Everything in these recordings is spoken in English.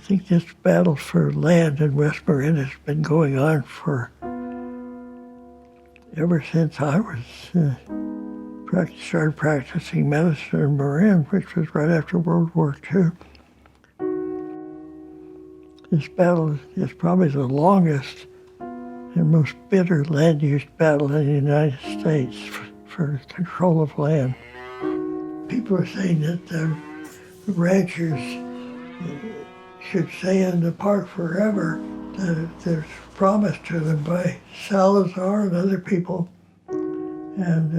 think this battle for land in West Marin has been going on for ever since I was started practicing medicine in Marin, which was right after World War II. This battle is probably the longest and most bitter land use battle in the United States for control of land. People are saying that the ranchers should stay in the park forever. There's promise to them by Salazar and other people, and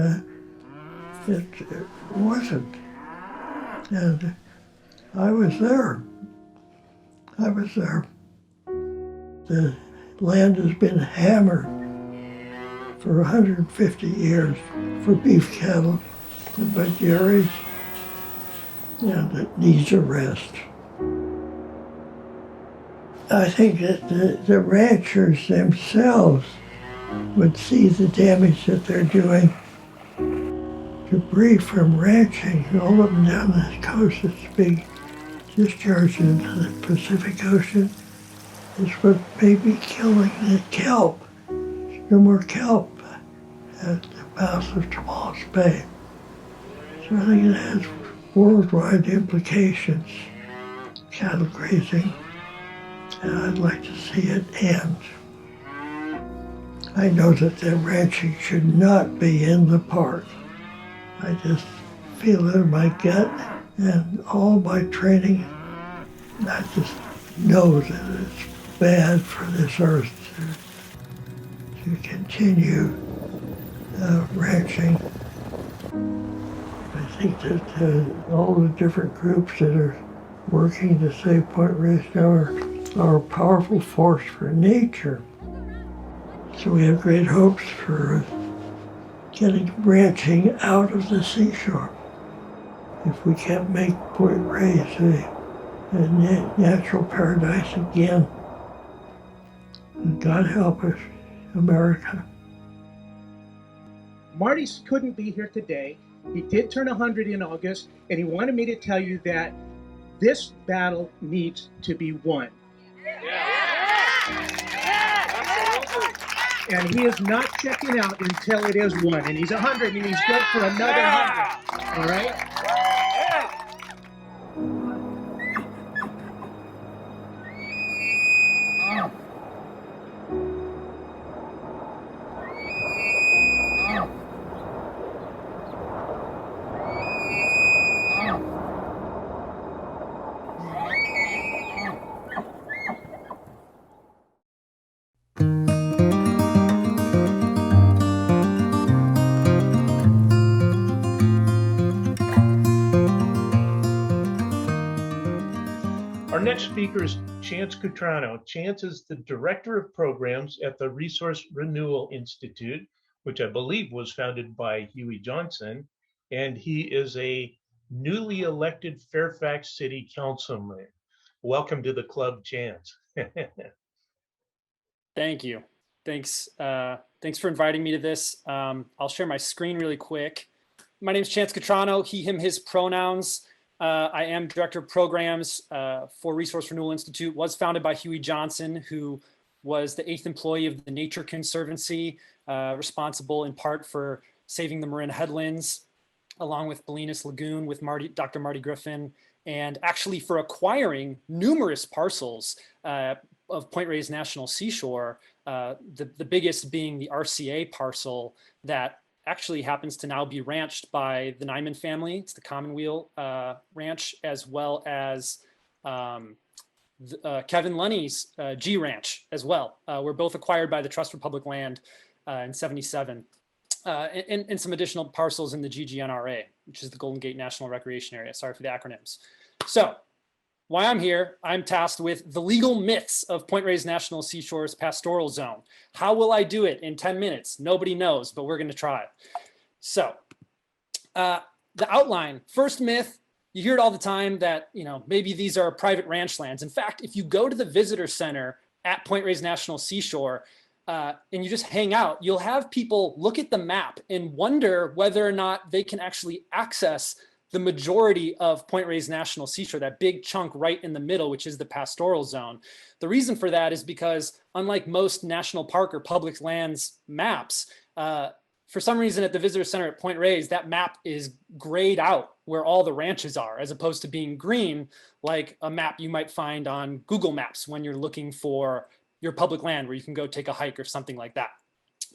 it wasn't. And I was there. The land has been hammered for 150 years for beef cattle by dairies, and it needs a rest. I think that the ranchers themselves would see the damage that they're doing. Debris from ranching all up and down the coast is being discharged into the Pacific Ocean. Is what may be killing the kelp. There's no more kelp at the mouth of Tomahawk Bay. So I think it has worldwide implications, cattle grazing, and I'd like to see it end. I know that the ranching should not be in the park. I just feel it in my gut and all my training. I just know that it's bad for this earth to continue ranching. I think that all the different groups that are working to save Point Reyes now are a powerful force for nature. So we have great hopes for getting ranching out of the seashore. If we can't make Point Reyes a natural paradise again, God help us, America. Marty couldn't be here today. He did turn 100 in August, and he wanted me to tell you that this battle needs to be won. And he is not checking out until it is won. And he's 100, and he's good for another 100. All right? Our next speaker is Chance Cutrano. Chance is the Director of Programs at the Resource Renewal Institute, which I believe was founded by Huey Johnson, and he is a newly elected Fairfax City Councilman. Welcome to the club, Chance. Thank you. Thanks for inviting me to this. I'll share my screen really quick. My name is Chance Cutrano, he, him, his pronouns. I am Director of Programs for Resource Renewal Institute, was founded by Huey Johnson, who was the 8th employee of the Nature Conservancy, responsible in part for saving the Marin headlands, along with Bolinas Lagoon with Dr. Marty Griffin, and actually for acquiring numerous parcels of Point Reyes National Seashore, the biggest being the RCA parcel that actually happens to now be ranched by the Nyman family. It's the Commonweal Ranch, as well as Kevin Lunny's G Ranch as well. Were both acquired by the Trust for Public Land in '77. And some additional parcels in the GGNRA, which is the Golden Gate National Recreation Area. Sorry for the acronyms. So why I'm here, I'm tasked with the legal myths of Point Reyes National Seashore's pastoral zone. How will I do it in 10 minutes? Nobody knows, but we're going to try. So the outline, first myth, you hear it all the time that, maybe these are private ranch lands. In fact, if you go to the visitor center at Point Reyes National Seashore, and you just hang out, you'll have people look at the map and wonder whether or not they can actually access the majority of Point Reyes National Seashore, that big chunk right in the middle, which is the pastoral zone. The reason for that is because unlike most national park or public lands maps, for some reason at the visitor center at Point Reyes, that map is grayed out where all the ranches are, as opposed to being green like a map you might find on Google Maps when you're looking for your public land where you can go take a hike or something like that.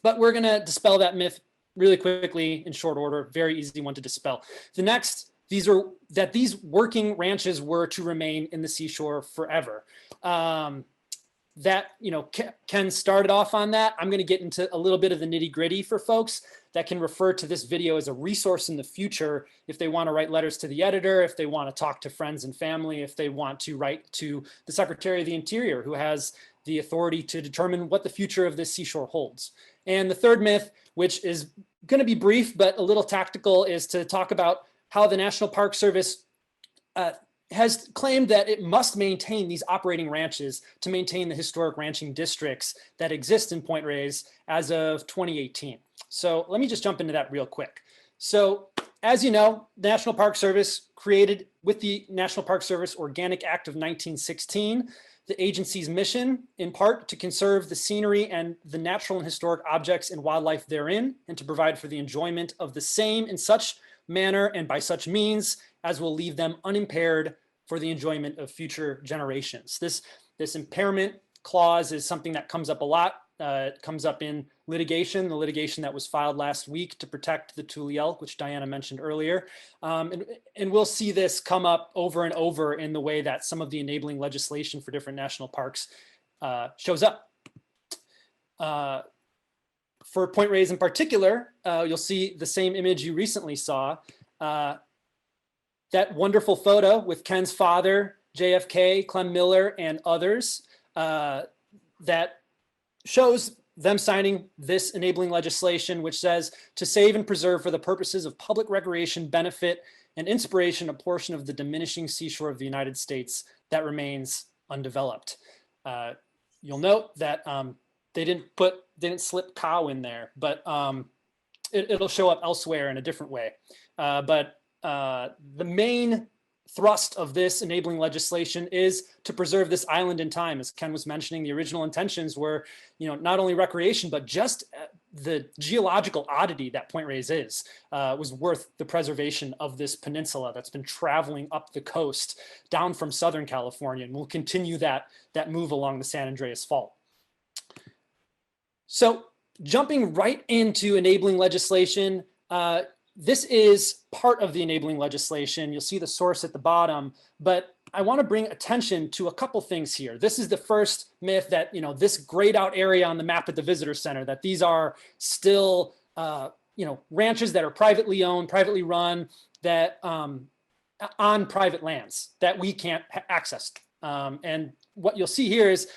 But we're gonna dispel that myth really quickly in short order, very easy one to dispel. The next, these working ranches were to remain in the seashore forever. That, Ken started off on that. I'm going to get into a little bit of the nitty gritty for folks that can refer to this video as a resource in the future if they want to write letters to the editor, if they want to talk to friends and family, if they want to write to the Secretary of the Interior, who has the authority to determine what the future of this seashore holds. And the third myth, which is going to be brief but a little tactical, is to talk about how the National Park Service has claimed that it must maintain these operating ranches to maintain the historic ranching districts that exist in Point Reyes as of 2018. So let me just jump into that real quick. So as you know, the National Park Service created with the National Park Service Organic Act of 1916, the agency's mission, in part, to conserve the scenery and the natural and historic objects and wildlife therein, and to provide for the enjoyment of the same in such manner and by such means as will leave them unimpaired for the enjoyment of future generations. This impairment clause is something that comes up a lot. It comes up in litigation, the litigation that was filed last week to protect the Tule elk, which Diana mentioned earlier. And we'll see this come up over and over in the way that some of the enabling legislation for different national parks shows up. For Point Reyes in particular, you'll see the same image you recently saw. That wonderful photo with Ken's father, JFK, Clem Miller, and others that shows them signing this enabling legislation, which says to save and preserve for the purposes of public recreation, benefit, and inspiration a portion of the diminishing seashore of the United States that remains undeveloped. You'll note that they didn't slip cow in there, but it'll show up elsewhere in a different way. But the main thrust of this enabling legislation is to preserve this island in time. As Ken was mentioning, the original intentions were, not only recreation, but just the geological oddity that Point Reyes is, was worth the preservation of this peninsula that's been traveling up the coast down from Southern California, and will continue that move along the San Andreas Fault. So jumping right into enabling legislation, this is part of the enabling legislation. You'll see the source at the bottom, but I want to bring attention to a couple things here. This is the first myth that, this grayed out area on the map at the visitor center, that these are still, ranches that are privately owned, privately run, that on private lands that we can't access. And what you'll see here is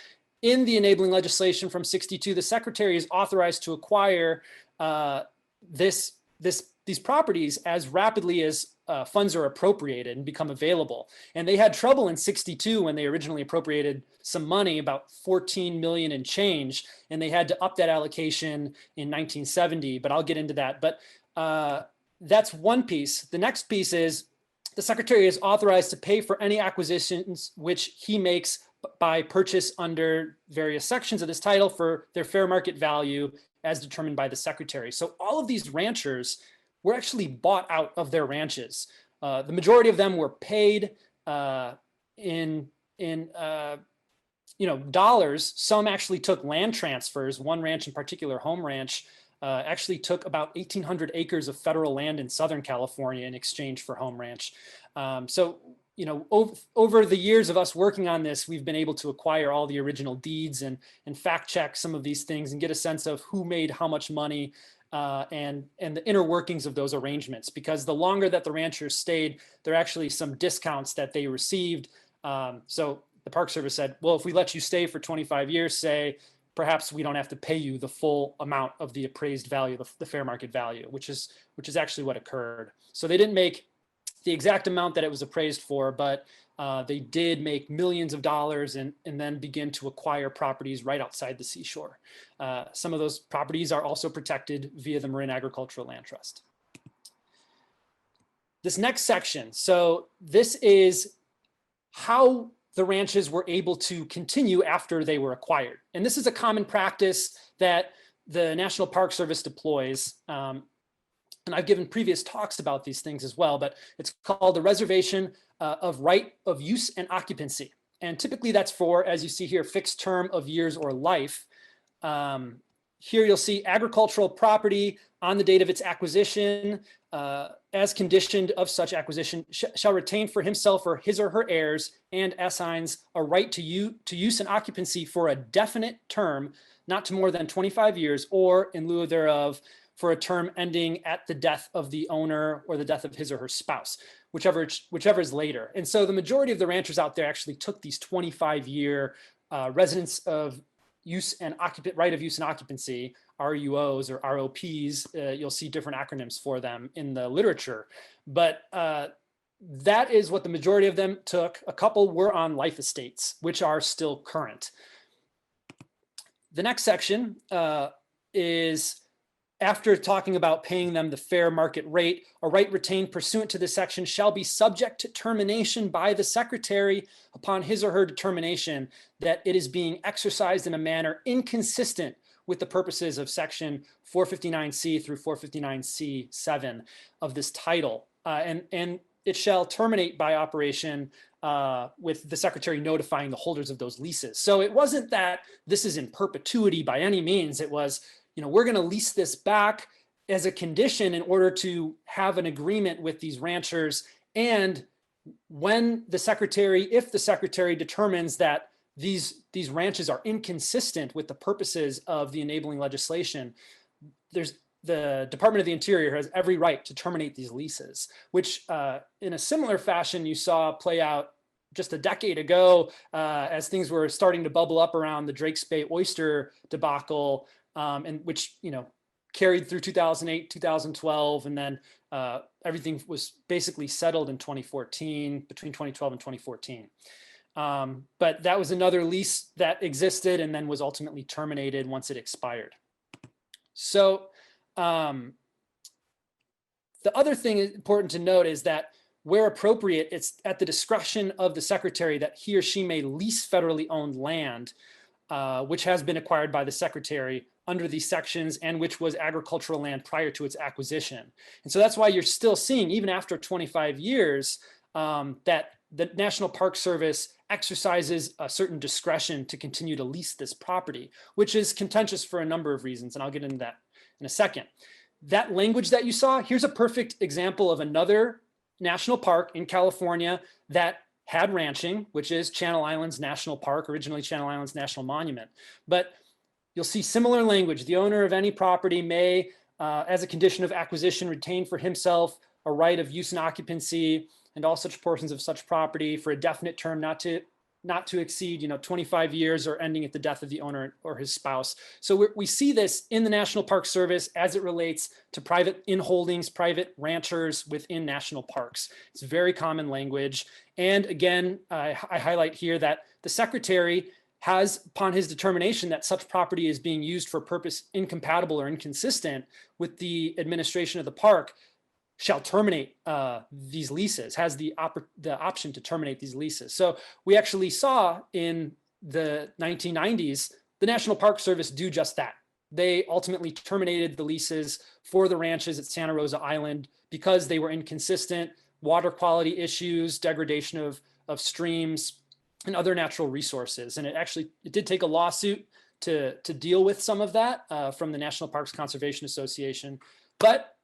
in the enabling legislation from 62, the secretary is authorized to acquire these properties as rapidly as funds are appropriated and become available. And they had trouble in 62 when they originally appropriated some money, about 14 million and change, and they had to up that allocation in 1970, but I'll get into that. But that's one piece. The next piece is the secretary is authorized to pay for any acquisitions which he makes by purchase under various sections of this title for their fair market value as determined by the secretary. So all of these ranchers were actually bought out of their ranches. The majority of them were paid in dollars. Some actually took land transfers. One ranch in particular, Home Ranch, actually took about 1,800 acres of federal land in Southern California in exchange for Home Ranch. Over the years of us working on this, we've been able to acquire all the original deeds and fact check some of these things and get a sense of who made how much money and the inner workings of those arrangements. Because the longer that the ranchers stayed, there are actually some discounts that they received. So the Park Service said, well, if we let you stay for 25 years, say, perhaps we don't have to pay you the full amount of the appraised value, the fair market value, which is actually what occurred. So they didn't make the exact amount that it was appraised for, but they did make millions of dollars and then begin to acquire properties right outside the seashore. Some of those properties are also protected via the Marin Agricultural Land Trust. this next section. So this is how the ranches were able to continue after they were acquired. And this is a common practice that the National Park Service deploys. And I've given previous talks about these things as well, but it's called the reservation of right of use and occupancy. And typically that's for, as you see here, fixed term of years or life. Here you'll see agricultural property on the date of its acquisition, as conditioned of such acquisition, shall retain for himself or his or her heirs, and assigns a right to use and occupancy for a definite term, not to more than 25 years, or in lieu thereof, for a term ending at the death of the owner or the death of his or her spouse, whichever is later. And so the majority of the ranchers out there actually took these 25-year residence of use and right of use and occupancy, RUOs or ROPs. You'll see different acronyms for them in the literature, but that is what the majority of them took. A couple were on life estates, which are still current. The next section is, after talking about paying them the fair market rate, a right retained pursuant to this section shall be subject to termination by the secretary upon his or her determination that it is being exercised in a manner inconsistent with the purposes of section 459C through 459C7 of this title. And it shall terminate by operation with the secretary notifying the holders of those leases. So it wasn't that this is in perpetuity by any means. It was, we're going to lease this back as a condition in order to have an agreement with these ranchers. And when the secretary, if the secretary determines that these ranches are inconsistent with the purposes of the enabling legislation, the Department of the Interior has every right to terminate these leases, which in a similar fashion you saw play out just a decade ago as things were starting to bubble up around the Drake's Bay oyster debacle, and which carried through 2008, 2012, and then everything was basically settled in 2014, between 2012 and 2014. But that was another lease that existed and then was ultimately terminated once it expired. So the other thing important to note is that where appropriate, it's at the discretion of the secretary that he or she may lease federally owned land, which has been acquired by the secretary under these sections and which was agricultural land prior to its acquisition. And so that's why you're still seeing, even after 25 years, that the National Park Service exercises a certain discretion to continue to lease this property, which is contentious for a number of reasons. And I'll get into that in a second. That language that you saw, here's a perfect example of another national park in California that had ranching, which is Channel Islands National Park, originally Channel Islands National Monument. But you'll see similar language. The owner of any property may, as a condition of acquisition, retain for himself a right of use and occupancy and all such portions of such property for a definite term not to exceed 25 years or ending at the death of the owner or his spouse. So we see this in the National Park Service as it relates to private inholdings, private ranchers within national parks. It's very common language. And again, I highlight here that the secretary has, upon his determination that such property is being used for a purpose incompatible or inconsistent with the administration of the park, shall terminate these leases, has the option to terminate these leases. So we actually saw in the 1990s, the National Park Service do just that. They ultimately terminated the leases for the ranches at Santa Rosa Island because they were inconsistent, water quality issues, degradation of streams and other natural resources. And it did take a lawsuit to deal with some of that from the National Parks Conservation Association. But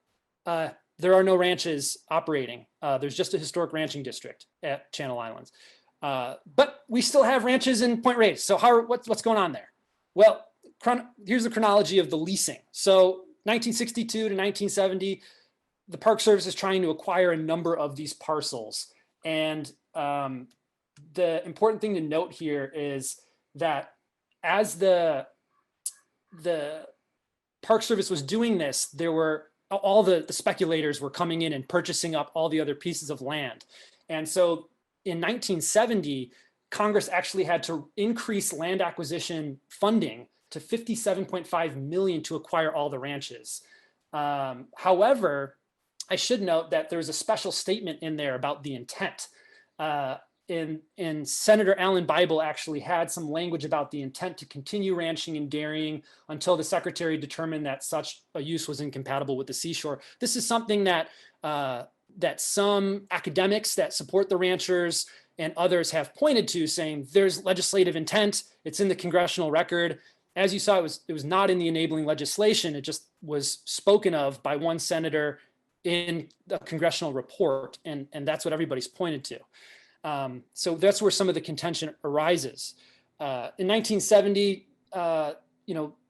there are no ranches operating. There's just a historic ranching district at Channel Islands. But we still have ranches in Point Reyes. So what's going on there? Well, here's the chronology of the leasing. So 1962 to 1970, the Park Service is trying to acquire a number of these parcels. And the important thing to note here is that as the Park Service was doing this, there were all the speculators were coming in and purchasing up all the other pieces of land. And so in 1970, Congress actually had to increase land acquisition funding to $57.5 million to acquire all the ranches. However, I should note that there's a special statement in there about the intent. And Senator Alan Bible actually had some language about the intent to continue ranching and dairying until the secretary determined that such a use was incompatible with the seashore. This is something that that some academics that support the ranchers and others have pointed to, saying there's legislative intent, it's in the congressional record. As you saw, it was not in the enabling legislation. It just was spoken of by one senator in the congressional report, and that's what everybody's pointed to. So that's where some of the contention arises. In 1970,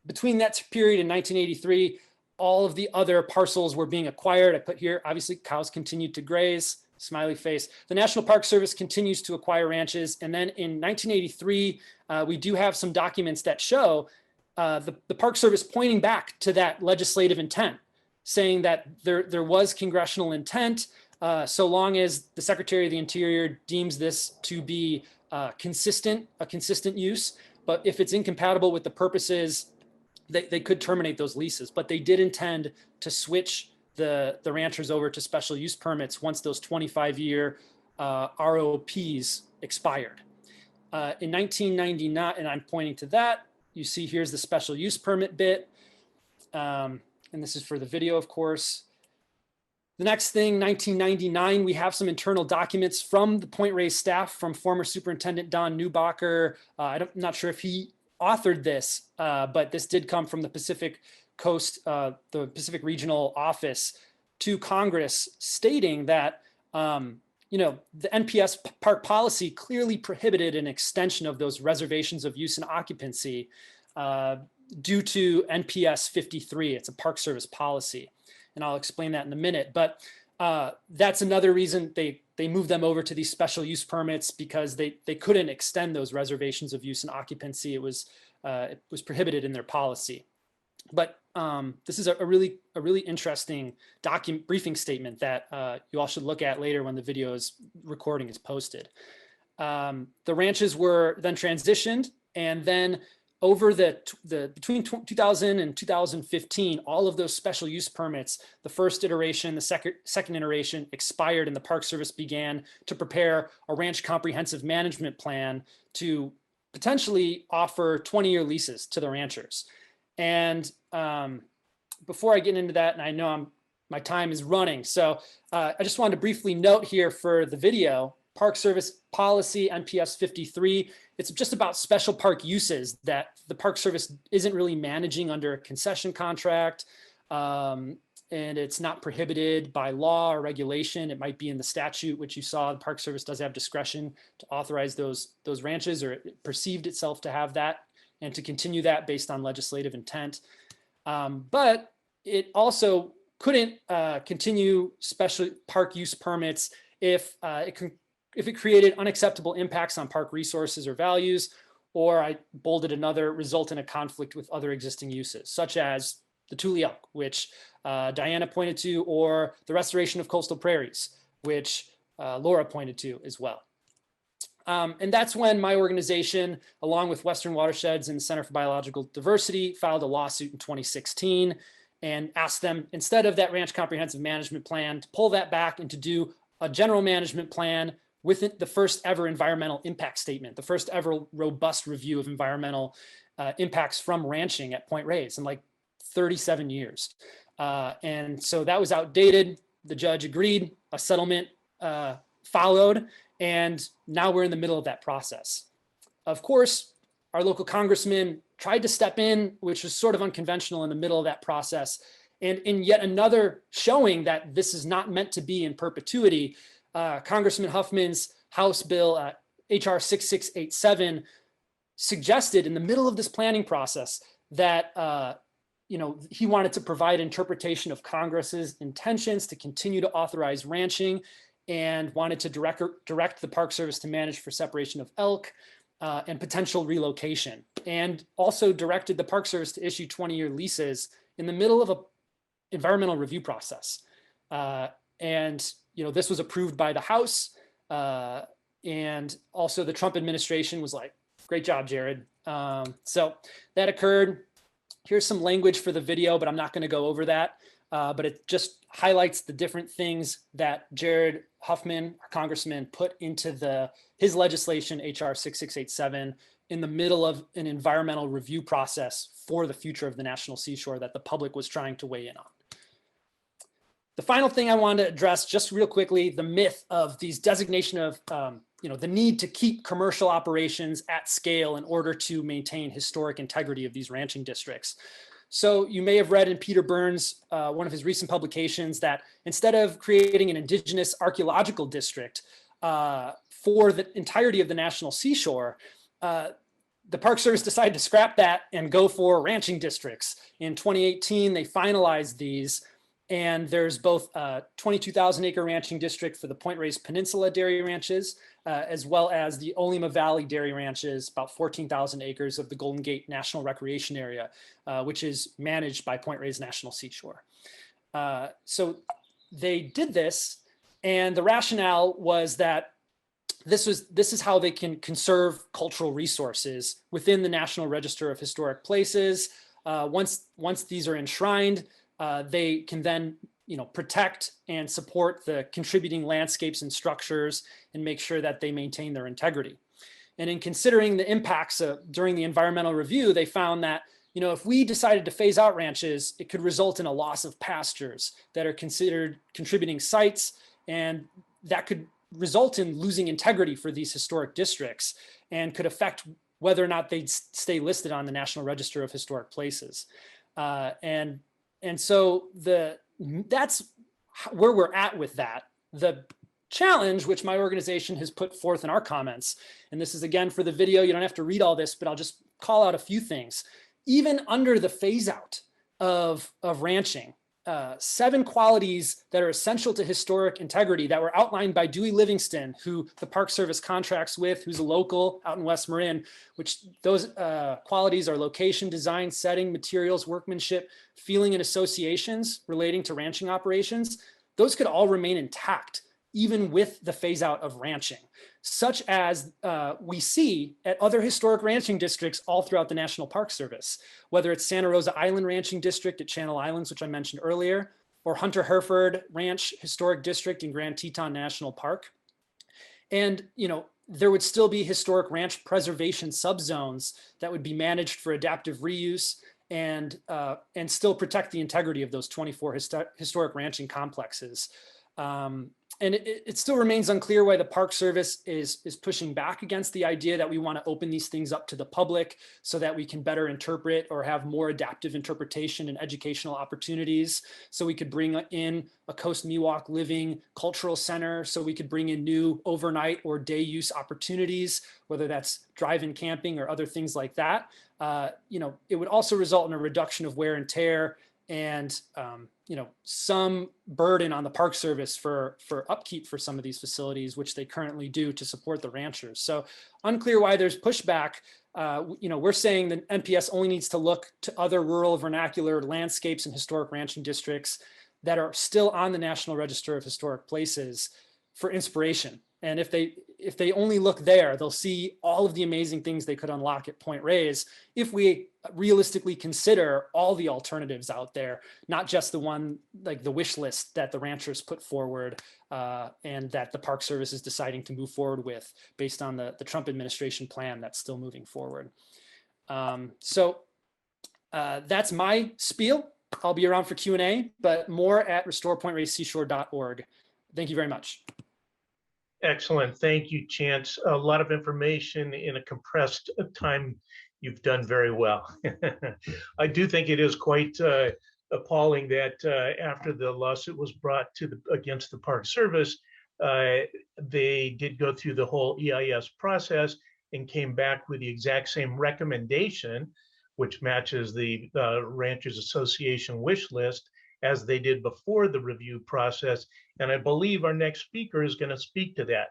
between that period and 1983, all of the other parcels were being acquired. I put here, obviously, cows continued to graze, smiley face. The National Park Service continues to acquire ranches. And then in 1983, we do have some documents that show the Park Service pointing back to that legislative intent, saying that there was congressional intent, so long as the Secretary of the Interior deems this to be a consistent use. But if it's incompatible with the purposes, they could terminate those leases. But they did intend to switch the ranchers over to special use permits once those 25-year ROPs expired. In 1999, and I'm pointing to that, you see here's the special use permit bit. And this is for the video, of course. The next thing, 1999, we have some internal documents from the Point Reyes staff, from former Superintendent Don Neubacher. I'm not sure if he authored this, but this did come from the Pacific Coast, the Pacific Regional Office to Congress, stating that the NPS park policy clearly prohibited an extension of those reservations of use and occupancy due to NPS 53. It's a Park Service policy, and I'll explain that in a minute. But that's another reason they moved them over to these special use permits, because they couldn't extend those reservations of use and occupancy. It was prohibited in their policy. But this is a really interesting briefing statement that you all should look at later when the video's recording is posted. The ranches were then transitioned, and then over between 2000 and 2015, all of those special use permits, the first iteration, the second iteration, expired, and the Park Service began to prepare a ranch comprehensive management plan to potentially offer 20-year leases to the ranchers. And before I get into that, and I know my time is running, so I just wanted to briefly note here for the video, Park Service policy NPS 53. It's just about special park uses that the Park Service isn't really managing under a concession contract, and it's not prohibited by law or regulation. It might be in the statute, which you saw the Park Service does have discretion to authorize those ranches, or it perceived itself to have that, and to continue that based on legislative intent. But it also couldn't continue special park use permits if it created unacceptable impacts on park resources or values, or I bolded another, result in a conflict with other existing uses, such as the Tule elk, which Diana pointed to, or the restoration of coastal prairies, which Laura pointed to as well. And that's when my organization, along with Western Watersheds and the Center for Biological Diversity, filed a lawsuit in 2016 and asked them, instead of that ranch comprehensive management plan, to pull that back and to do a general management plan with the first ever environmental impact statement, the first ever robust review of environmental impacts from ranching at Point Reyes in like 37 years. And so that was outdated. The judge agreed, a settlement followed, and now we're in the middle of that process. Of course, our local congressman tried to step in, which was sort of unconventional in the middle of that process. And in yet another showing that this is not meant to be in perpetuity, Congressman Huffman's House Bill HR 6687 suggested in the middle of this planning process that he wanted to provide interpretation of Congress's intentions to continue to authorize ranching, and wanted to direct the Park Service to manage for separation of elk and potential relocation, and also directed the Park Service to issue 20-year leases in the middle of an environmental review process. And this was approved by the House, and also the Trump administration was like, great job, Jared. So that occurred. Here's some language for the video, but I'm not going to go over that. but it just highlights the different things that Jared Huffman, our congressman, put into his legislation, HR 6687, in the middle of an environmental review process for the future of the National Seashore that the public was trying to weigh in on. The final thing I wanted to address just real quickly, the myth of these designation of, the need to keep commercial operations at scale in order to maintain historic integrity of these ranching districts. So you may have read in Peter Burns, one of his recent publications, that instead of creating an indigenous archaeological district for the entirety of the National Seashore, the Park Service decided to scrap that and go for ranching districts. In 2018, they finalized these. And there's both a 22,000 acre ranching district for the Point Reyes Peninsula dairy ranches, as well as the Olima Valley dairy ranches, about 14,000 acres of the Golden Gate National Recreation Area, which is managed by Point Reyes National Seashore. So they did this, and the rationale was that this is how they can conserve cultural resources within the National Register of Historic Places. Once these are enshrined, they can then, protect and support the contributing landscapes and structures and make sure that they maintain their integrity. And in considering the impacts during the environmental review, they found that, if we decided to phase out ranches, it could result in a loss of pastures that are considered contributing sites, and that could result in losing integrity for these historic districts and could affect whether or not they'd stay listed on the National Register of Historic Places. And so that's where we're at with that. The challenge, which my organization has put forth in our comments, and this is again for the video, you don't have to read all this, but I'll just call out a few things. Even under the phase out of ranching, 7 qualities that are essential to historic integrity that were outlined by Dewey Livingston, who the Park Service contracts with, who's a local out in West Marin, which those qualities are location, design, setting, materials, workmanship, feeling, and associations relating to ranching operations. Those could all remain intact, even with the phase out of ranching, such as we see at other historic ranching districts all throughout the National Park Service, whether it's Santa Rosa Island Ranching District at Channel Islands, which I mentioned earlier, or Hunter Hereford Ranch Historic District in Grand Teton National Park. And, there would still be historic ranch preservation subzones that would be managed for adaptive reuse and still protect the integrity of those 24 historic ranching complexes. And it still remains unclear why the Park Service is pushing back against the idea that we want to open these things up to the public so that we can better interpret or have more adaptive interpretation and educational opportunities. So we could bring in a Coast Miwok Living Cultural Center, so we could bring in new overnight or day use opportunities, whether that's drive-in camping or other things like that. It would also result in a reduction of wear and tear and some burden on the Park Service for upkeep for some of these facilities, which they currently do to support the ranchers. So unclear why there's pushback. We're saying that NPS only needs to look to other rural vernacular landscapes and historic ranching districts that are still on the National Register of Historic Places for inspiration. And if they only look there, they'll see all of the amazing things they could unlock at Point Reyes if we realistically consider all the alternatives out there, not just the one like the wish list that the ranchers put forward and that the Park Service is deciding to move forward with based on the Trump administration plan that's still moving forward. So that's my spiel. I'll be around for Q&A, but more at restorepointreyseashore.org. Thank you very much. Excellent. Thank you, Chance. A lot of information in a compressed time. You've done very well. I do think it is quite appalling that after the lawsuit was brought against the Park Service, they did go through the whole EIS process and came back with the exact same recommendation, which matches the Ranchers Association wish list as they did before the review process. And I believe our next speaker is going to speak to that.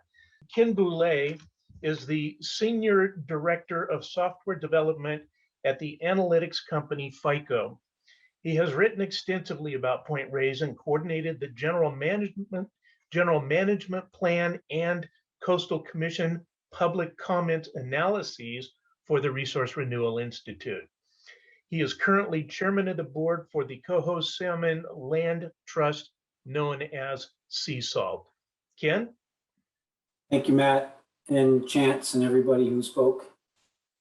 Ken Boulay is the Senior Director of Software Development at the analytics company FICO. He has written extensively about Point Reyes and coordinated the general management plan and Coastal Commission public comment analyses for the Resource Renewal Institute. He is currently chairman of the board for the Coho Salmon Land Trust, known as Sea Salt. Ken? Thank you, Matt and Chance and everybody who spoke.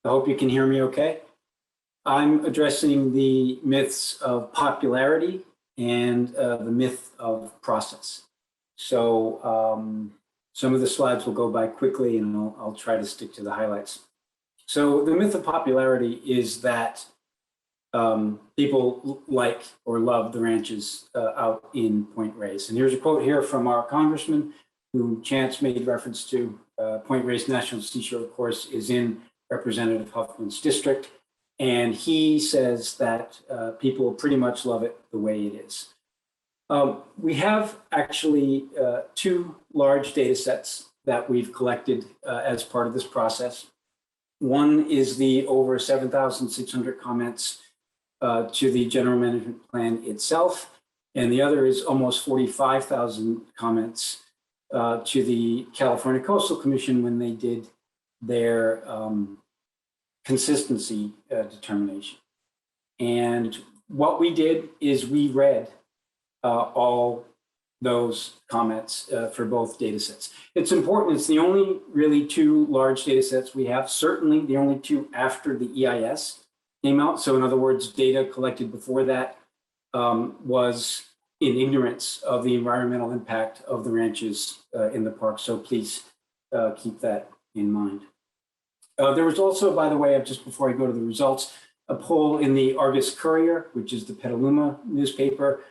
I hope you can hear me okay. I'm addressing the myths of popularity and the myth of process. So some of the slides will go by quickly and I'll try to stick to the highlights. So the myth of popularity is that people like or love the ranches out in Point Reyes. And here's a quote here from our congressman, who Chance made reference to. Point Reyes National Seashore, of course, is in Representative Huffman's district. And he says that people pretty much love it the way it is. We have actually two large data sets that we've collected as part of this process. One is the over 7,600 comments to the general management plan itself. And the other is almost 45,000 comments to the California Coastal Commission when they did their consistency determination. And what we did is we read all those comments for both data sets. It's important, it's the only really two large data sets we have, certainly the only two after the EIS came out. So in other words, data collected before that was in ignorance of the environmental impact of the ranches in the park. So please keep that in mind. There was also, by the way, just before I go to the results, a poll in the Argus Courier, which is the Petaluma newspaper.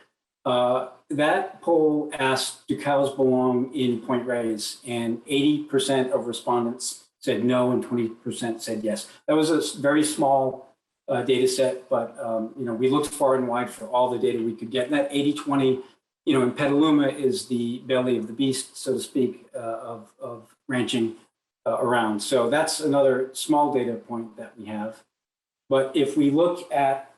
That poll asked, do cows belong in Point Reyes? And 80% of respondents said no and 20% said yes. That was a very small data set, but we looked far and wide for all the data we could get. And that 80-20, in Petaluma is the belly of the beast, so to speak, of ranching around. So that's another small data point that we have. But if we look at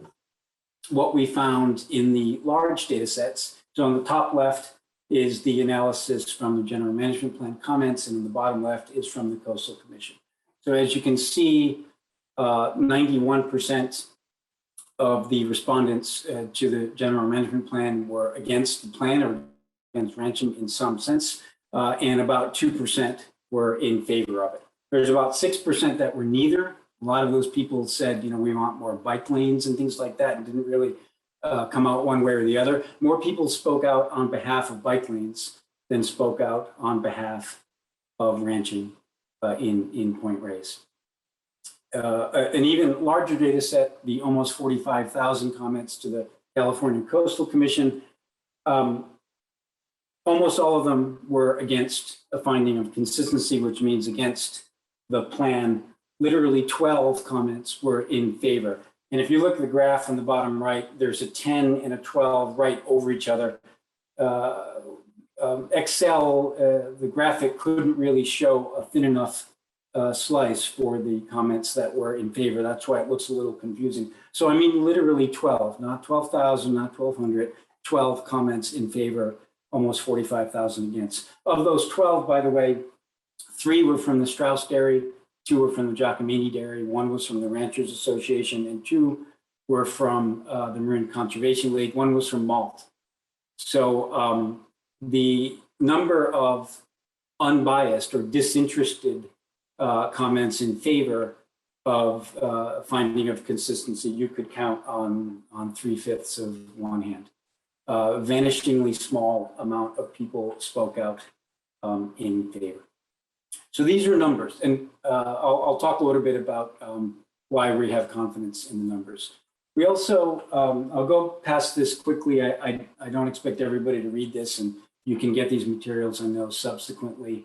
what we found in the large data sets, so on the top left is the analysis from the general management plan comments, and on the bottom left is from the Coastal Commission. So as you can see, 91% of the respondents to the general management plan were against the plan or against ranching in some sense, and about 2% were in favor of it. There's about 6% that were neither. A lot of those people said, we want more bike lanes and things like that, and didn't really come out one way or the other. More people spoke out on behalf of bike lanes than spoke out on behalf of ranching in Point Reyes. An even larger data set, the almost 45,000 comments to the California Coastal Commission, almost all of them were against a finding of consistency, which means against the plan. Literally 12 comments were in favor. And if you look at the graph on the bottom right, there's a 10 and a 12 right over each other. Excel, the graphic couldn't really show a thin enough slice for the comments that were in favor. That's why it looks a little confusing. So I mean literally 12, not 12,000, not 1,200, 12 comments in favor, almost 45,000 against. Of those 12, by the way, 3 were from the Strauss Dairy, 2 were from the Giacomini Dairy, 1 was from the Ranchers Association, and 2 were from the Marin Conservation League, 1 was from Malt. So the number of unbiased or disinterested comments in favor of finding of consistency, you could count on 3/5 of one hand. Vanishingly small amount of people spoke out in favor. So these are numbers, and I'll talk a little bit about why we have confidence in the numbers. We also, I'll go past this quickly. I don't expect everybody to read this, and you can get these materials, I know, subsequently.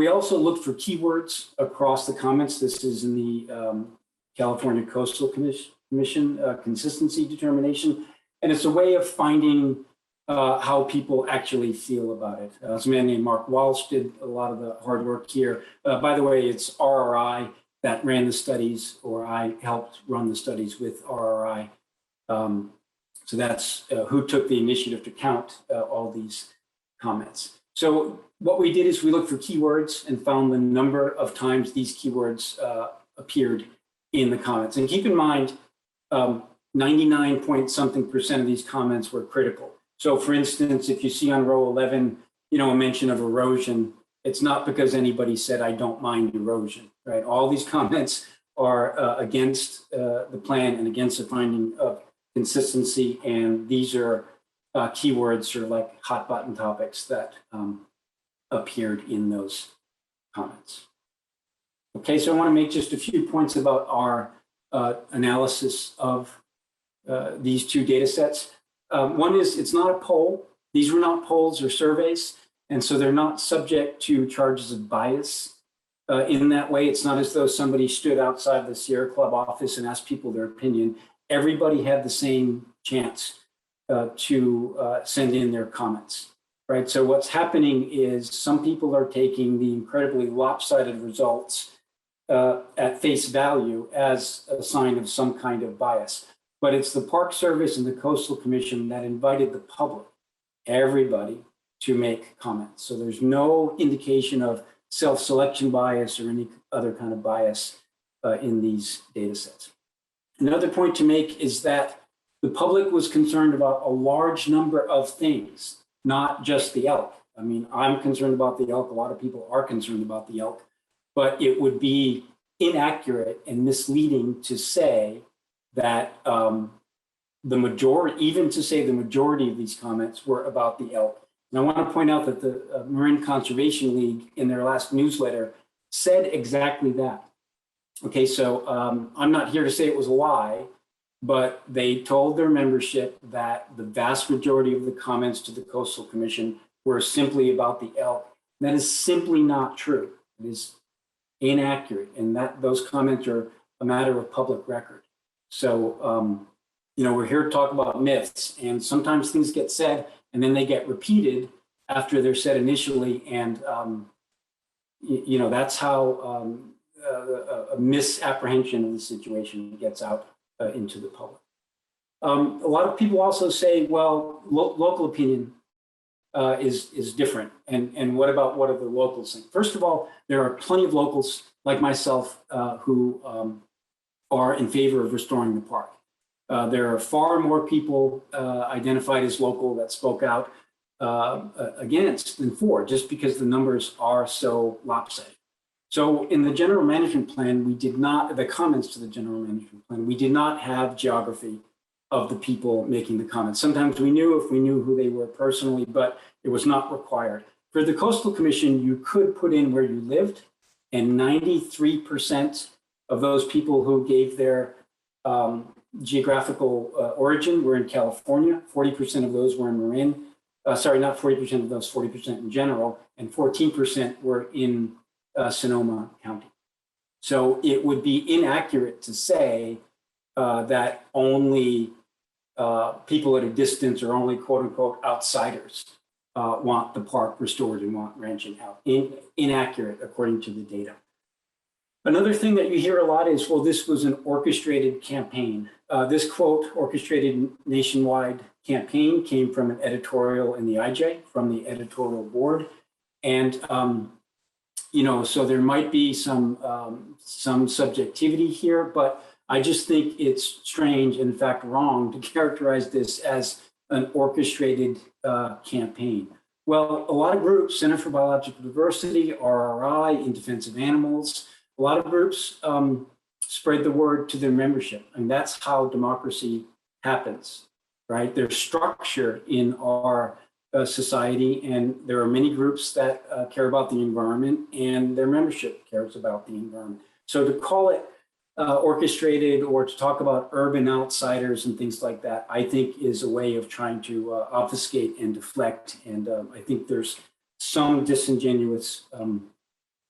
We also looked for keywords across the comments. This is in the California Coastal Commission consistency determination, and it's a way of finding how people actually feel about it. This man named Mark Walsh did a lot of the hard work here. By the way, it's RRI that ran the studies, or I helped run the studies with RRI. So that's who took the initiative to count all these comments. So what we did is we looked for keywords and found the number of times these keywords appeared in the comments. And keep in mind, 99 point something percent of these comments were critical. So for instance, if you see on row 11, a mention of erosion, it's not because anybody said, I don't mind erosion, right? All these comments are against the plan and against the finding of consistency. And these are keywords or like hot button topics that appeared in those comments. Okay, so I want to make just a few points about our analysis of these two data sets. One is it's not a poll. These were not polls or surveys, and so they're not subject to charges of bias in that way. It's not as though somebody stood outside the Sierra Club office and asked people their opinion. Everybody had the same chance to send in their comments, right? So what's happening is some people are taking the incredibly lopsided results at face value as a sign of some kind of bias. But it's the Park Service and the Coastal Commission that invited the public, everybody, to make comments. So there's no indication of self-selection bias or any other kind of bias in these data sets. Another point to make is that the public was concerned about a large number of things, not just the elk. I mean, I'm concerned about the elk. A lot of people are concerned about the elk, but it would be inaccurate and misleading to say that the majority, even to say the majority of these comments were about the elk. And I want to point out that the Marin Conservation League in their last newsletter said exactly that. Okay, so I'm not here to say it was a lie, but they told their membership that the vast majority of the comments to the Coastal Commission were simply about the elk. And that is simply not true. It is inaccurate, and that those comments are a matter of public record. So, we're here to talk about myths, and sometimes things get said and then they get repeated after they're said initially, and that's how a misapprehension of the situation gets out into the public. A lot of people also say, well, local opinion is different, and what about what are the locals think? First of all, there are plenty of locals like myself who are in favor of restoring the park. There are far more people identified as local that spoke out against than for, just because the numbers are so lopsided. So in the general management plan, we did not, the comments to the general management plan, we did not have geography of the people making the comments. Sometimes we knew if we knew who they were personally, but it was not required. For the Coastal Commission, you could put in where you lived, and 93% of those people who gave their geographical origin were in California. 40% of those were in Marin. Sorry, not 40% of those, 40% in general, and 14% were in Sonoma County. So it would be inaccurate to say that only people at a distance or only quote unquote outsiders want the park restored and want ranching out. Inaccurate according to the data. Another thing that you hear a lot is, well, this was an orchestrated campaign. This quote, orchestrated nationwide campaign, came from an editorial in the IJ, from the editorial board. And, so there might be some subjectivity here, but I just think it's strange, in fact, wrong to characterize this as an orchestrated campaign. Well, a lot of groups, Center for Biological Diversity, RRI, In Defense of Animals, a lot of groups spread the word to their membership. And that's how democracy happens, right? There's structure in our society, and there are many groups that care about the environment, and their membership cares about the environment. So to call it orchestrated or to talk about urban outsiders and things like that, I think is a way of trying to obfuscate and deflect. And I think there's some disingenuous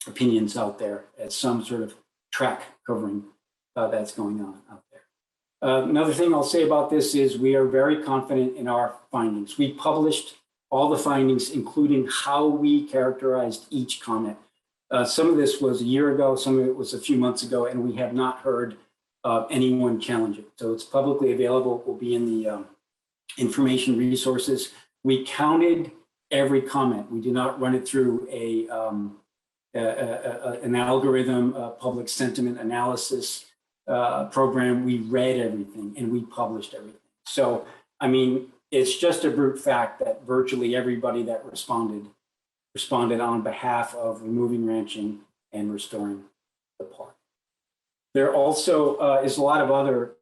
opinions out there as some sort of track covering that's going on out there. Another thing I'll say about this is we are very confident in our findings. We published all the findings, including how we characterized each comment. Some of this was a year ago, some of it was a few months ago, and we have not heard anyone challenge it. So it's publicly available, it will be in the information resources. We counted every comment. We did not run it through an algorithm, public sentiment analysis. program, we read everything and we published everything. So, I mean, it's just a brute fact that virtually everybody that responded on behalf of removing ranching and restoring the park. There also is a lot of other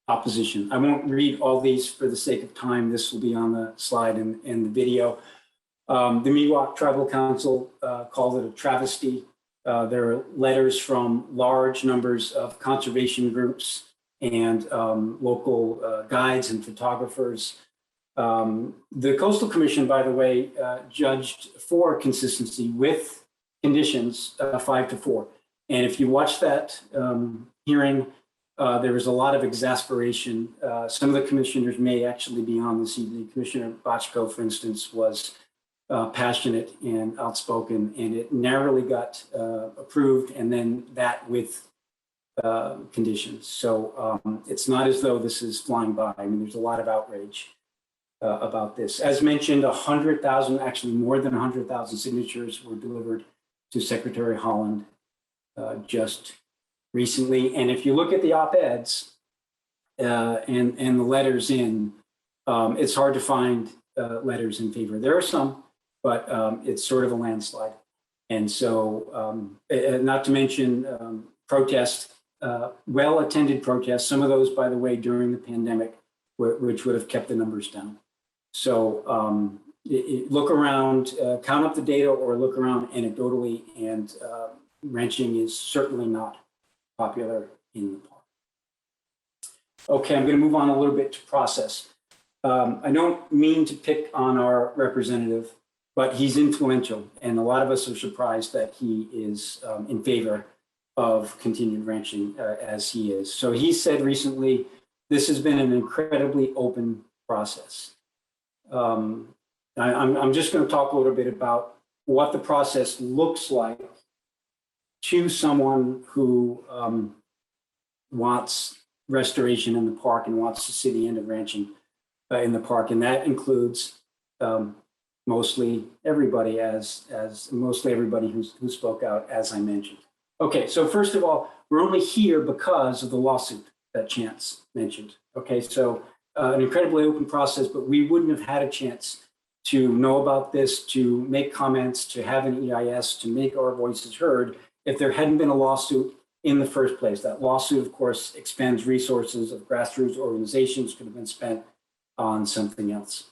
opposition. I won't read all these for the sake of time. This will be on the slide and the video. The Miwok Tribal Council called it a travesty. There are letters from large numbers of conservation groups and local guides and photographers. The Coastal Commission, by the way, judged for consistency with conditions 5-4. And if you watch that hearing, there was a lot of exasperation. Some of the commissioners may actually be on this evening. Commissioner Bochco, for instance, was passionate and outspoken, and it narrowly got approved, and then that with conditions. So it's not as though this is flying by. I mean, there's a lot of outrage about this. As mentioned, 100,000, actually more than 100,000 signatures were delivered to Secretary Holland just recently. And if you look at the op-eds and the letters in, it's hard to find letters in favor. There are some, but it's sort of a landslide. And so, not to mention protests, well-attended protests, some of those, by the way, during the pandemic, which would have kept the numbers down. So look around, count up the data, or look around anecdotally, and ranching is certainly not popular in the park. Okay, I'm going to move on a little bit to process. I don't mean to pick on our representative, but he's influential, and a lot of us are surprised that he is in favor of continued ranching as he is. So he said recently, this has been an incredibly open process. I'm just going to talk a little bit about what the process looks like to someone who wants restoration in the park and wants to see the end of ranching in the park, and that includes mostly everybody, mostly everybody who spoke out, as I mentioned. Okay, so first of all, we're only here because of the lawsuit that Chance mentioned. Okay, so an incredibly open process, but we wouldn't have had a chance to know about this, to make comments, to have an EIS, to make our voices heard if there hadn't been a lawsuit in the first place. That lawsuit, of course, expends resources of grassroots organizations, could have been spent on something else.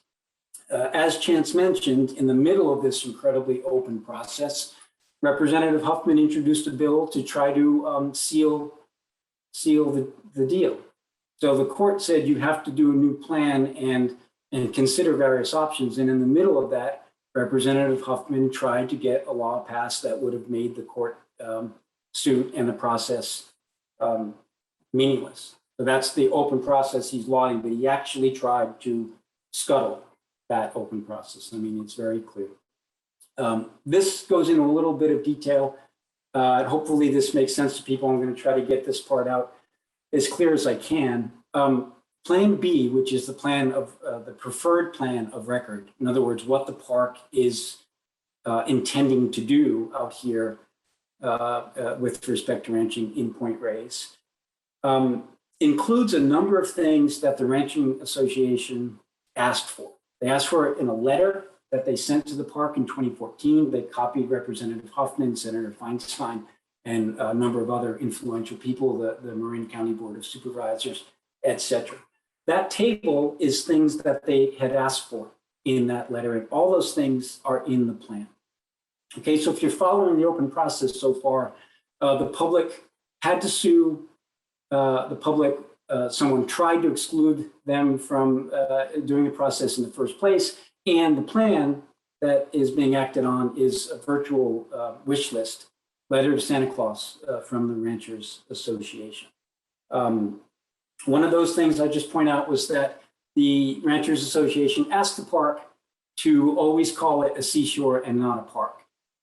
As Chance mentioned, in the middle of this incredibly open process, Representative Huffman introduced a bill to try to seal the deal. So the court said you have to do a new plan and consider various options. And in the middle of that, Representative Huffman tried to get a law passed that would have made the court suit and the process meaningless. So that's the open process he's lauding, but he actually tried to scuttle that open process. I mean, it's very clear. This goes into a little bit of detail. Hopefully this makes sense to people. I'm going to try to get this part out as clear as I can. Plan B, which is the plan of the preferred plan of record, in other words, what the park is intending to do out here with respect to ranching in Point Reyes, includes a number of things that the Ranching Association asked for. They asked for it in a letter that they sent to the park in 2014. They copied Representative Huffman, Senator Feinstein, and a number of other influential people, the Marin County Board of Supervisors, et cetera. That table is things that they had asked for in that letter, and all those things are in the plan. Okay, so if you're following the open process so far, the public had to sue the public. Someone tried to exclude them from doing the process in the first place, and the plan that is being acted on is a virtual wish list, letter to Santa Claus from the Ranchers Association. One of those things I just point out was that the Ranchers Association asked the park to always call it a seashore and not a park.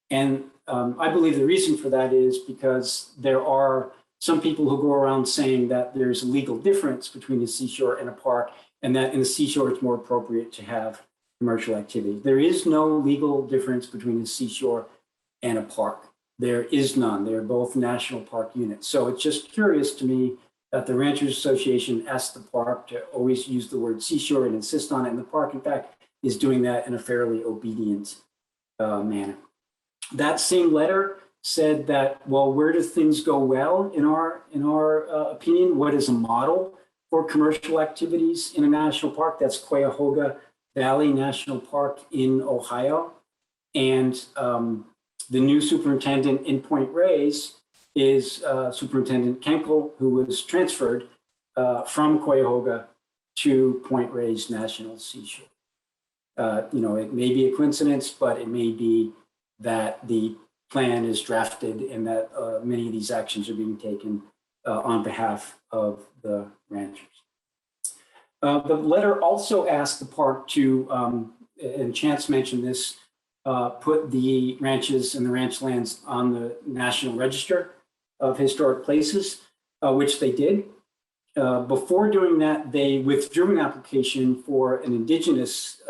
And I believe the reason for that is because there are some people who go around saying that there's a legal difference between a seashore and a park, and that in the seashore it's more appropriate to have commercial activity. There is no legal difference between a seashore and a park. there is none. They're both national park units. So it's just curious to me that the Ranchers Association asked the park to always use the word seashore and insist on it. And the park, in fact, is doing that in a fairly obedient manner. That same letter said that, well, where do things go well in our opinion? What is a model for commercial activities in a national park? That's Cuyahoga Valley National Park in Ohio. And the new superintendent in Point Reyes is Superintendent Kenkel, who was transferred from Cuyahoga to Point Reyes National Seashore. It may be a coincidence, but it may be that the plan is drafted and that many of these actions are being taken on behalf of the ranchers. The letter also asked the park to, and Chance mentioned this, put the ranches and the ranch lands on the National Register of Historic Places, which they did. Before doing that, they withdrew an application for an indigenous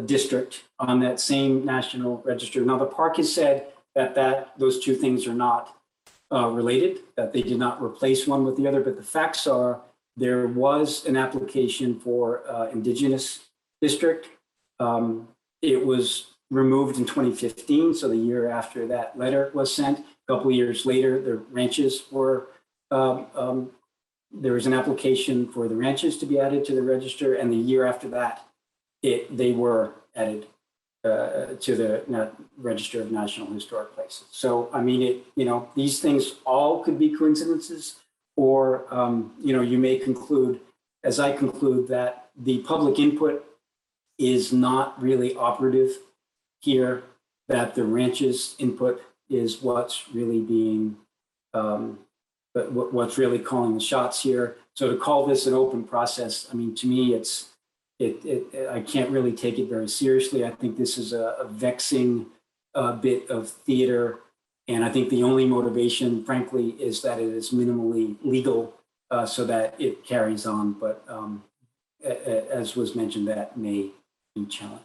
district on that same National Register. Now, the park has said that those two things are not related, that they did not replace one with the other, but the facts are there was an application for indigenous district. It was removed in 2015, so the year after that letter was sent. A couple of years later, the ranches were, there was an application for the ranches to be added to the register, and the year after that, they were added to the Register of National Historic Places. So, I mean, these things all could be coincidences, or, you may conclude, as I conclude, that the public input is not really operative here, that the ranch's input is what's really being, what's really calling the shots here. So to call this an open process, I mean, to me, I can't really take it very seriously. I think this is a vexing bit of theater. And I think the only motivation, frankly, is that it is minimally legal so that it carries on. But as was mentioned, that may be challenged.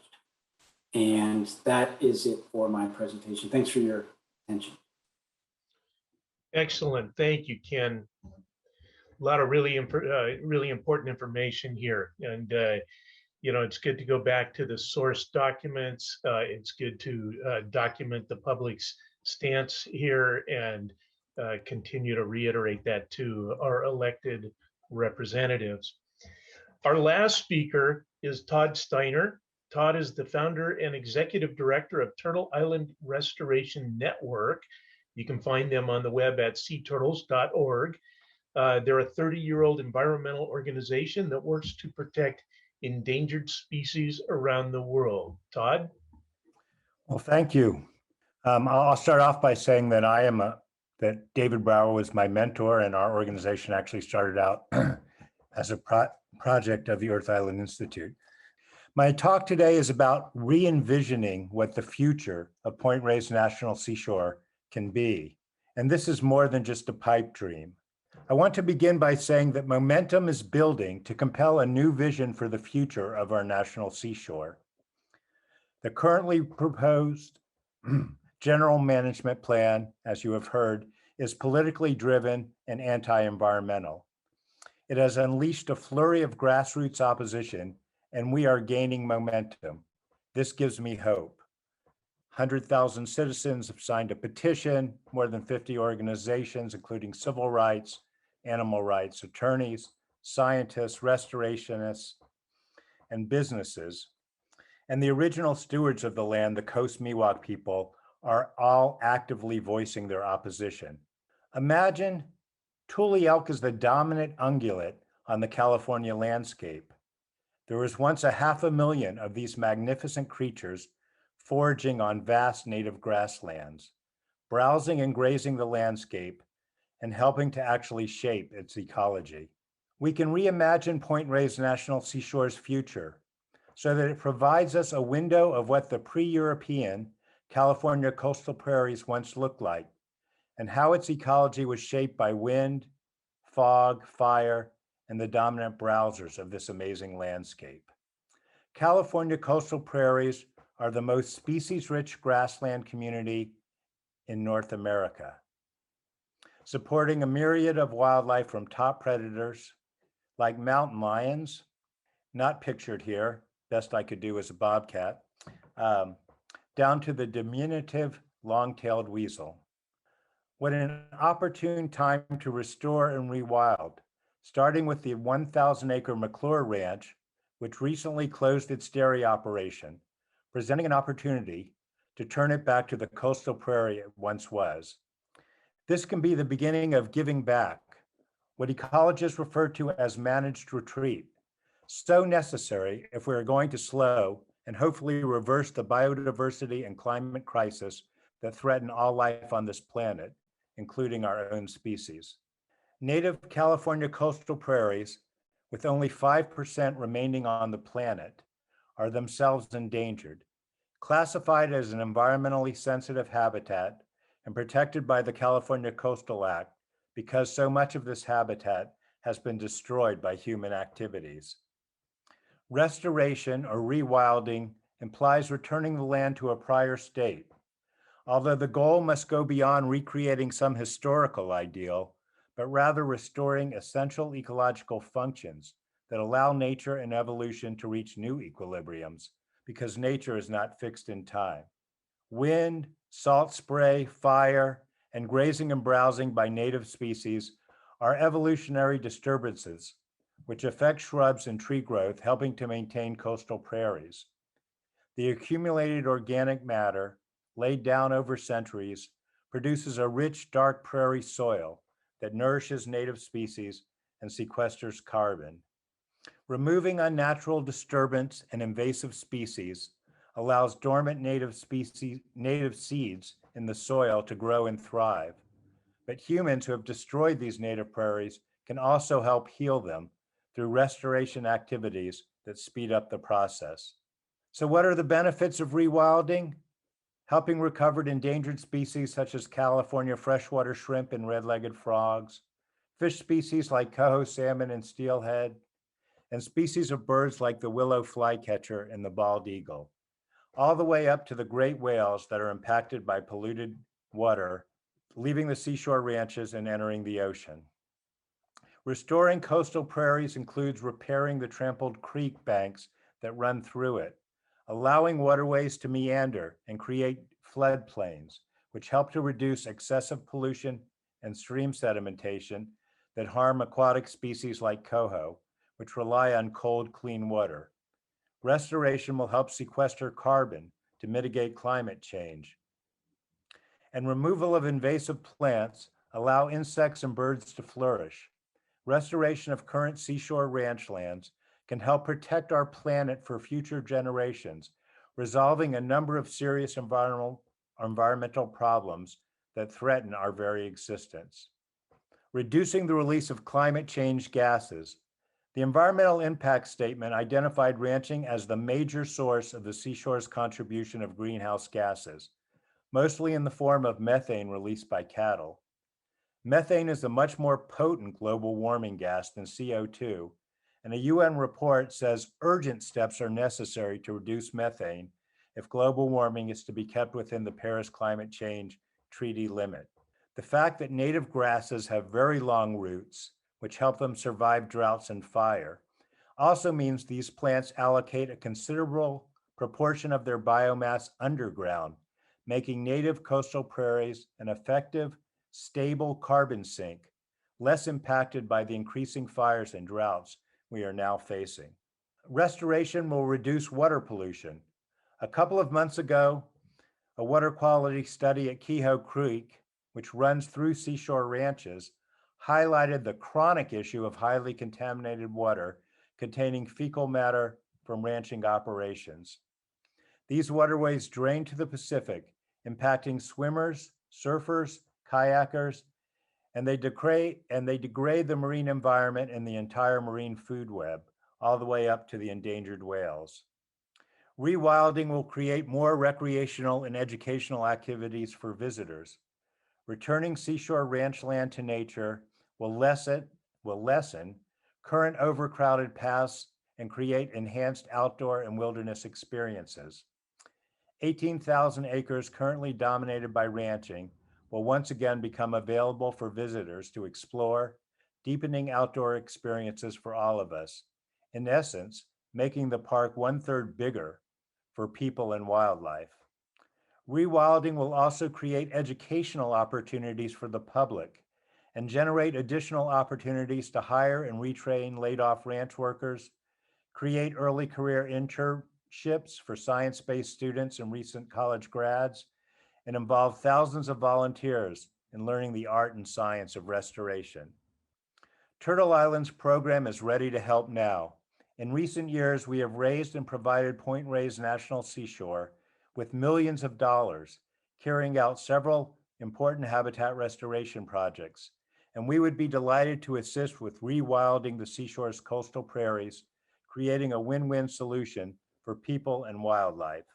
And that is it for my presentation. Thanks for your attention. Excellent. Thank you, Ken. A lot of really important information here. And, it's good to go back to the source documents. It's good to document the public's stance here and continue to reiterate that to our elected representatives. Our last speaker is Todd Steiner. Todd is the founder and executive director of Turtle Island Restoration Network. You can find them on the web at seaturtles.org. They're a 30-year-old environmental organization that works to protect endangered species around the world. Todd? Well, thank you. I'll start off by saying that that David Brower was my mentor, and our organization actually started out as a project of the Earth Island Institute. My talk today is about re-envisioning what the future of Point Reyes National Seashore can be. And this is more than just a pipe dream. I want to begin by saying that momentum is building to compel a new vision for the future of our national seashore. The currently proposed general management plan, as you have heard, is politically driven and anti-environmental. It has unleashed a flurry of grassroots opposition, and we are gaining momentum. This gives me hope. 100,000 citizens have signed a petition, more than 50 organizations, including civil rights, animal rights attorneys, scientists, restorationists, and businesses. And the original stewards of the land, the Coast Miwok people, are all actively voicing their opposition. Imagine Tule elk is the dominant ungulate on the California landscape. There was once 500,000 of these magnificent creatures foraging on vast native grasslands, browsing and grazing the landscape, and helping to actually shape its ecology. We can reimagine Point Reyes National Seashore's future so that it provides us a window of what the pre-European California coastal prairies once looked like, and how its ecology was shaped by wind, fog, fire, and the dominant browsers of this amazing landscape. California coastal prairies are the most species-rich grassland community in North America. Supporting a myriad of wildlife from top predators like mountain lions, not pictured here, best I could do is a bobcat, down to the diminutive long-tailed weasel. What an opportune time to restore and rewild, starting with the 1,000-acre McClure Ranch, which recently closed its dairy operation, presenting an opportunity to turn it back to the coastal prairie it once was. This can be the beginning of giving back, what ecologists refer to as managed retreat, so necessary if we are going to slow and hopefully reverse the biodiversity and climate crisis that threaten all life on this planet, including our own species. Native California coastal prairies, with only 5% remaining on the planet, are themselves endangered, classified as an environmentally sensitive habitat and protected by the California Coastal Act because so much of this habitat has been destroyed by human activities. Restoration or rewilding implies returning the land to a prior state. Although the goal must go beyond recreating some historical ideal, but rather restoring essential ecological functions that allow nature and evolution to reach new equilibriums, because nature is not fixed in time. Wind, salt spray, fire, and grazing and browsing by native species are evolutionary disturbances which affect shrubs and tree growth, helping to maintain coastal prairies. The accumulated organic matter, laid down over centuries, produces a rich, dark prairie soil that nourishes native species and sequesters carbon. Removing unnatural disturbance and invasive species allows dormant native seeds in the soil to grow and thrive. But humans who have destroyed these native prairies can also help heal them through restoration activities that speed up the process. So what are the benefits of rewilding? Helping recovered endangered species such as California freshwater shrimp and red-legged frogs, fish species like coho salmon and steelhead, and species of birds like the willow flycatcher and the bald eagle, all the way up to the great whales that are impacted by polluted water, leaving the seashore ranches and entering the ocean. Restoring coastal prairies includes repairing the trampled creek banks that run through it, allowing waterways to meander and create floodplains, which help to reduce excessive pollution and stream sedimentation that harm aquatic species like coho, which rely on cold, clean water. Restoration will help sequester carbon to mitigate climate change. And removal of invasive plants allow insects and birds to flourish. Restoration of current seashore ranch lands can help protect our planet for future generations, resolving a number of serious environmental problems that threaten our very existence. Reducing the release of climate change gases. The environmental impact statement identified ranching as the major source of the seashore's contribution of greenhouse gases, mostly in the form of methane released by cattle. Methane is a much more potent global warming gas than CO2, and a UN report says urgent steps are necessary to reduce methane if global warming is to be kept within the Paris Climate Change Treaty limit. The fact that native grasses have very long roots, which help them survive droughts and fire, also means these plants allocate a considerable proportion of their biomass underground, making native coastal prairies an effective, stable carbon sink, less impacted by the increasing fires and droughts we are now facing. Restoration will reduce water pollution. A couple of months ago, a water quality study at Kehoe Creek, which runs through seashore ranches, highlighted the chronic issue of highly contaminated water containing fecal matter from ranching operations. These waterways drain to the Pacific, impacting swimmers, surfers, kayakers, and they degrade the marine environment and the entire marine food web, all the way up to the endangered whales. Rewilding will create more recreational and educational activities for visitors. Returning seashore ranch land to nature will lessen current overcrowded paths and create enhanced outdoor and wilderness experiences. 18,000 acres currently dominated by ranching will once again become available for visitors to explore, deepening outdoor experiences for all of us. In essence, making the park 1/3 bigger for people and wildlife. Rewilding will also create educational opportunities for the public and generate additional opportunities to hire and retrain laid-off ranch workers, create early career internships for science-based students and recent college grads, and involve thousands of volunteers in learning the art and science of restoration. Turtle Island's program is ready to help now. In recent years, we have raised and provided Point Reyes National Seashore with millions of dollars, carrying out several important habitat restoration projects, and we would be delighted to assist with rewilding the seashore's coastal prairies, creating a win-win solution for people and wildlife.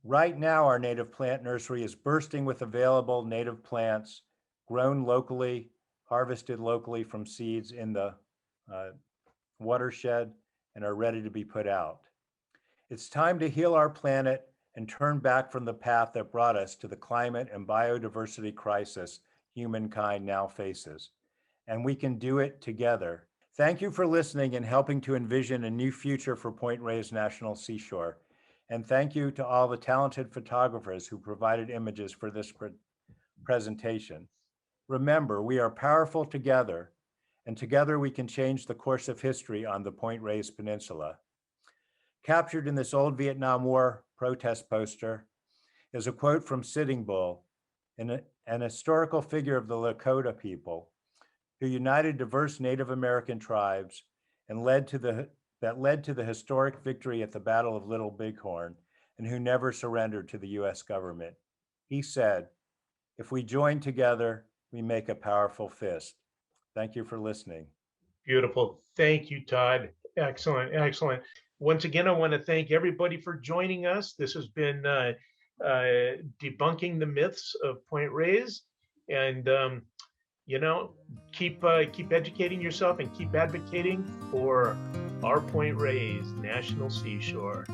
Right now, our native plant nursery is bursting with available native plants grown locally, harvested locally from seeds in the watershed, and are ready to be put out. It's time to heal our planet and turn back from the path that brought us to the climate and biodiversity crisis humankind now faces. And we can do it together. Thank you for listening and helping to envision a new future for Point Reyes National Seashore. And thank you to all the talented photographers who provided images for this presentation. Remember, we are powerful together, and together we can change the course of history on the Point Reyes Peninsula. Captured in this old Vietnam War protest poster is a quote from Sitting Bull, an historical figure of the Lakota people who united diverse Native American tribes and led to the historic victory at the Battle of Little Bighorn, and who never surrendered to the US government. He said, "If we join together, we make a powerful fist." Thank you for listening. Beautiful. Thank you, Todd. Excellent, excellent. Once again, I want to thank everybody for joining us. This has been debunking the myths of Point Reyes, and keep educating yourself and keep advocating for our Point Reyes National Seashore.